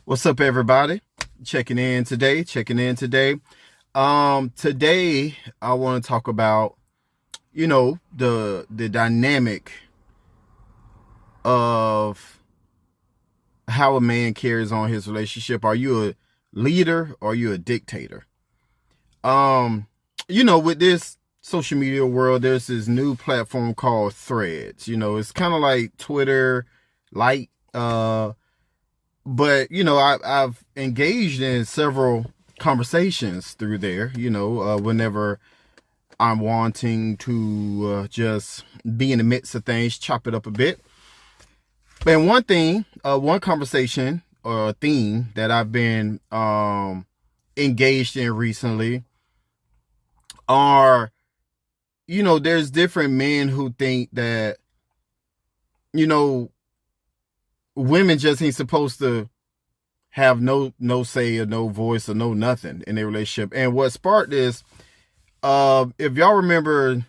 What's up, everybody? Checking in today. Today I want to talk about, the dynamic of how a man carries on his relationship. Are you a leader or are you a dictator? With this social media world, there's this new platform called Threads. It's kind of like Twitter light. But I've engaged in several conversations through there. Whenever I'm wanting to just be in the midst of things, chop it up a bit. And one conversation or theme that I've been engaged in recently are, there's different men who think that, women just ain't supposed to have no say or no voice or no nothing in their relationship. And what sparked this, if y'all remember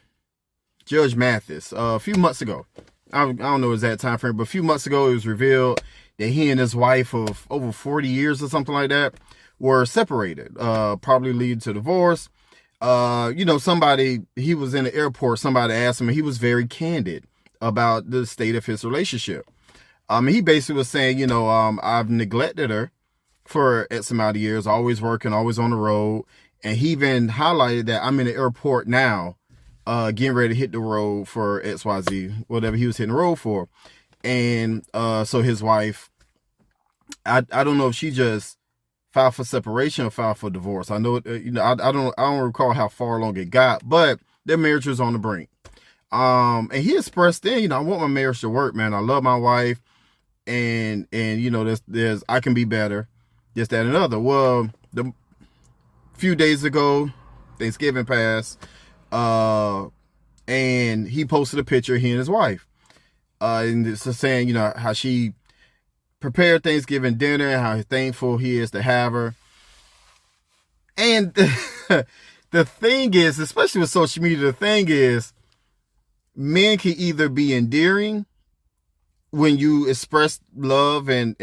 Judge Mathis, a few months ago, I don't know exact time frame, but a few months ago, it was revealed that he and his wife of over 40 years or something like that were separated, probably leading to divorce. He was in the airport, somebody asked him, and he was very candid about the state of his relationship. He basically was saying, I've neglected her for X amount of years, always working, always on the road. And he even highlighted that I'm in the airport now, getting ready to hit the road for XYZ, whatever he was hitting the road for. And so his wife, I don't know if she just filed for separation or filed for divorce. I know, I don't recall how far along it got, but their marriage was on the brink. And he expressed then, I want my marriage to work, man. I love my wife. And there's I can be better, this, that, and other. Well, the few days ago, Thanksgiving passed, and he posted a picture of he and his wife, and it's just saying, how she prepared Thanksgiving dinner, and how thankful he is to have her. And the thing is, especially with social media, the thing is, men can either be endearing when you express love and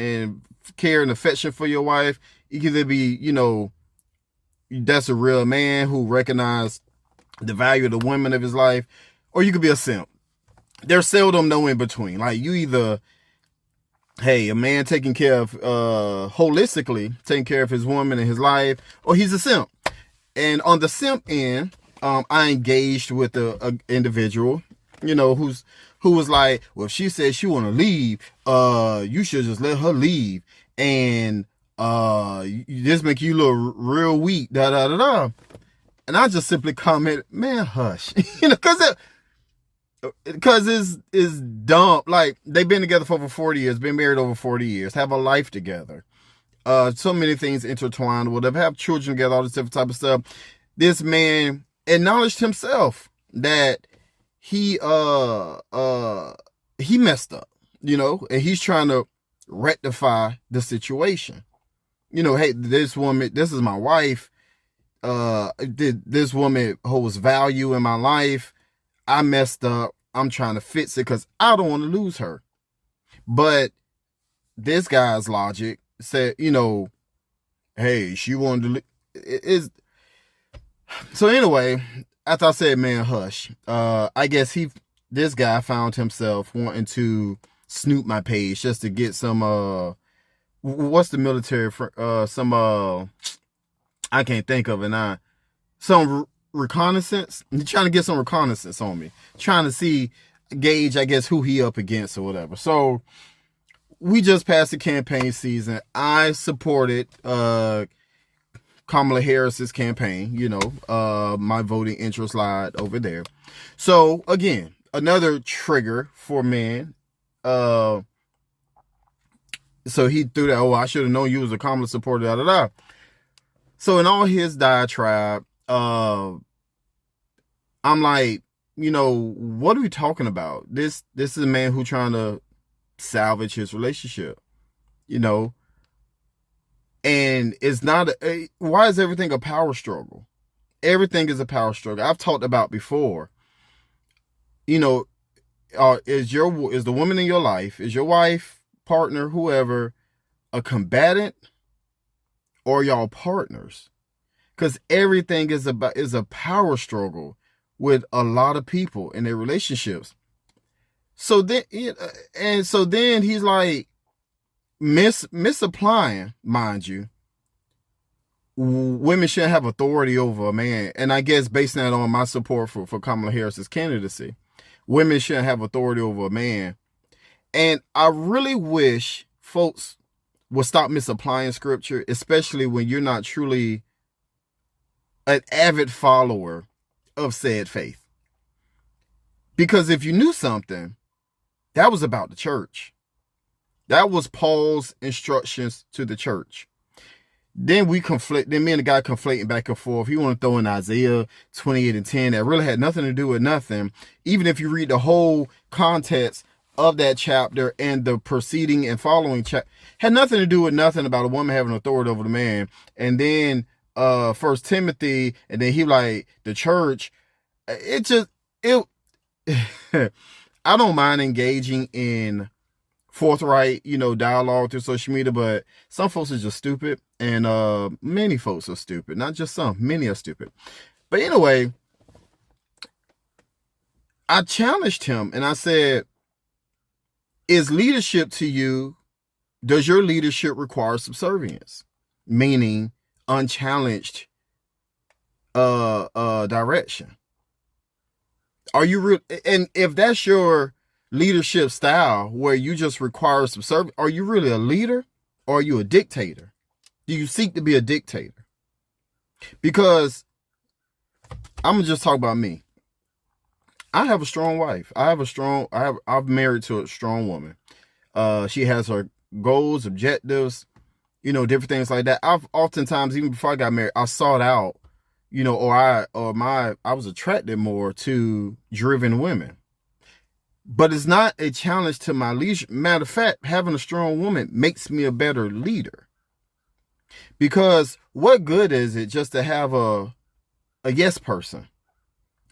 care and affection for your wife. You can either be, that's a real man who recognizes the value of the women of his life, or you could be a simp. There's seldom no in between. Like, you either, hey, a man taking care of, holistically taking care of his woman and his life, or he's a simp. And on the simp end, I engaged with a individual, who was like, well, if she says she want to leave, you should just let her leave. And this make you look real weak, da da da da. And I just simply comment, man, hush. Because it's dumb. Like, they've been together for over 40 years, been married over 40 years, have a life together. So many things intertwined, whatever, have children together, all this different type of stuff. This man acknowledged himself that he messed up, and he's trying to rectify the situation. Hey, this woman, this is my wife. This woman holds value in my life. I messed up. I'm trying to fix it because I don't want to lose her. But this guy's logic said, hey, she wanted to so anyway, after I said, man, hush, I guess this guy found himself wanting to snoop my page just to get some, what's the military, I can't think of it now, some reconnaissance. He's trying to get some reconnaissance on me, trying to gauge, I guess, who he up against or whatever. So we just passed the campaign season. I supported, Kamala Harris's campaign, my voting interest lied over there. So again, another trigger for men. So he threw that, I should have known you was a Kamala supporter, da da da. So in all his diatribe, I'm like, what are we talking about? This is a man who's trying to salvage his relationship, And it's not, why is everything a power struggle? Everything is a power struggle. I've talked about before, is the woman in your life, is your wife, partner, whoever, a combatant or y'all partners? Because everything is a power struggle with a lot of people in their relationships. So then, he's like misapplying, mind you. Women shouldn't have authority over a man, and I guess basing that on my support for Kamala Harris's candidacy, women shouldn't have authority over a man. And I really wish folks would stop misapplying scripture, especially when you're not truly an avid follower of said faith. Because if you knew something, that was about the church. That was Paul's instructions to the church. Then me and the guy conflating back and forth. He want to throw in Isaiah 28:10 that really had nothing to do with nothing. Even if you read the whole context of that chapter and the preceding and following chapter, had nothing to do with nothing about a woman having authority over the man. And then 1 Timothy, and then he like the church. I don't mind engaging in forthright, dialogue through social media, but some folks are just stupid, and many folks are stupid. Not just some, many are stupid. But anyway, I challenged him and I said, is leadership to you, does your leadership require subservience? Meaning unchallenged direction. Are you and if that's your leadership style where you just require subservience, are you really a leader or are you a dictator? Do you seek to be a dictator? Because I'm gonna just talk about me. I have a strong wife. I'm married to a strong woman. She has her goals, objectives, different things like that. I've oftentimes, even before I got married, I sought out, I was attracted more to driven women. But it's not a challenge to my leadership. Matter of fact, having a strong woman makes me a better leader. Because what good is it just to have a yes person?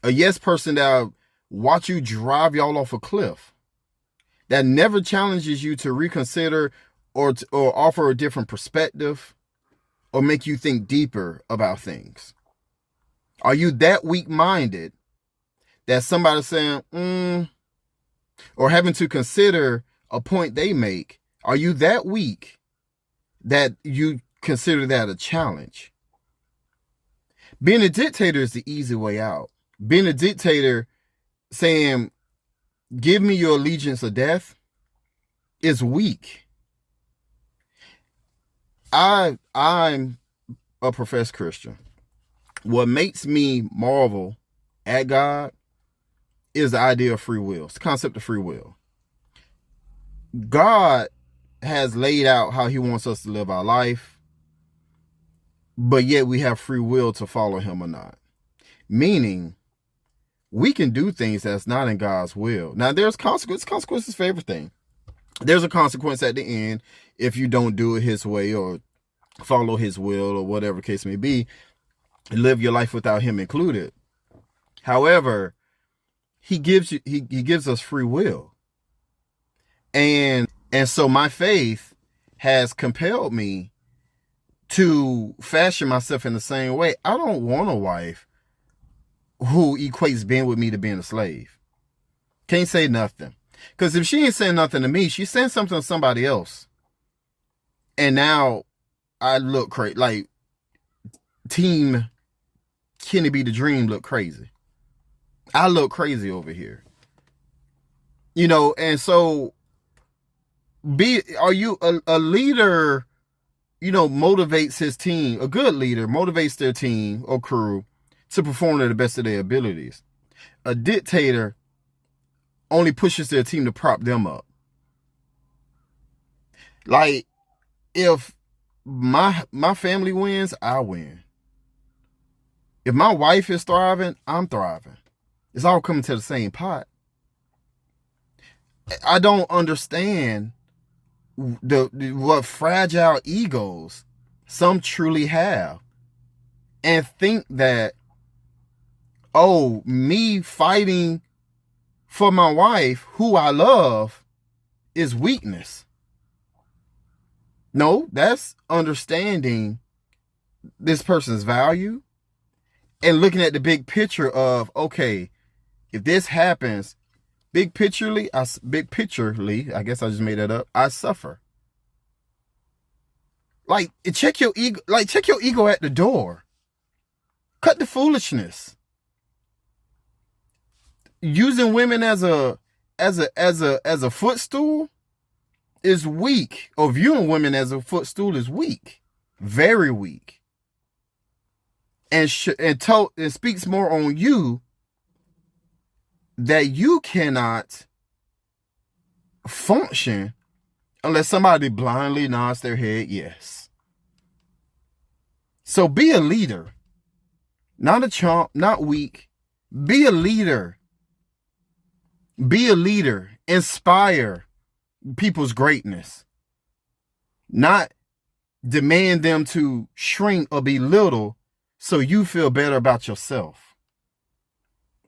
A yes person that'll watch you drive y'all off a cliff. That never challenges you to reconsider or offer a different perspective or make you think deeper about things. Are you that weak-minded that somebody's saying, or having to consider a point they make? Are you that weak that you consider that a challenge? Being a dictator is the easy way out. Being a dictator saying, give me your allegiance or death, is weak. I'm a professed Christian. What makes me marvel at God is the idea of free will. It's the concept of free will. God has laid out how he wants us to live our life, but yet we have free will to follow him or not. Meaning, we can do things that's not in God's will. Now, there's consequences. Consequences for everything. There's a consequence at the end if you don't do it his way or follow his will or whatever the case may be. Live your life without him included. However, he gives us free will. And so my faith has compelled me to fashion myself in the same way. I don't want a wife who equates being with me to being a slave. Can't say nothing. Because if she ain't saying nothing to me, she's saying something to somebody else. And now I look crazy. Like Team Kenny Be the Dream look crazy. I look crazy over here. And so are you a leader, motivates his team. A good leader motivates their team or crew to perform to the best of their abilities. A dictator only pushes their team to prop them up. Like, if my family wins, I win. If my wife is thriving, I'm thriving. It's all coming to the same pot. I don't understand what fragile egos some truly have and think that, me fighting for my wife, who I love, is weakness. No, that's understanding this person's value and looking at the big picture of, okay, if this happens, big picturely, I guess I just made that up, I suffer. Like, check your ego, check your ego at the door. Cut the foolishness. Using women as a footstool is weak. Or viewing women as a footstool is weak. Very weak. And it speaks more on you that you cannot function unless somebody blindly nods their head yes. So be a leader. Not a chump, not weak. Be a leader. Be a leader. Inspire people's greatness. Not demand them to shrink or belittle so you feel better about yourself.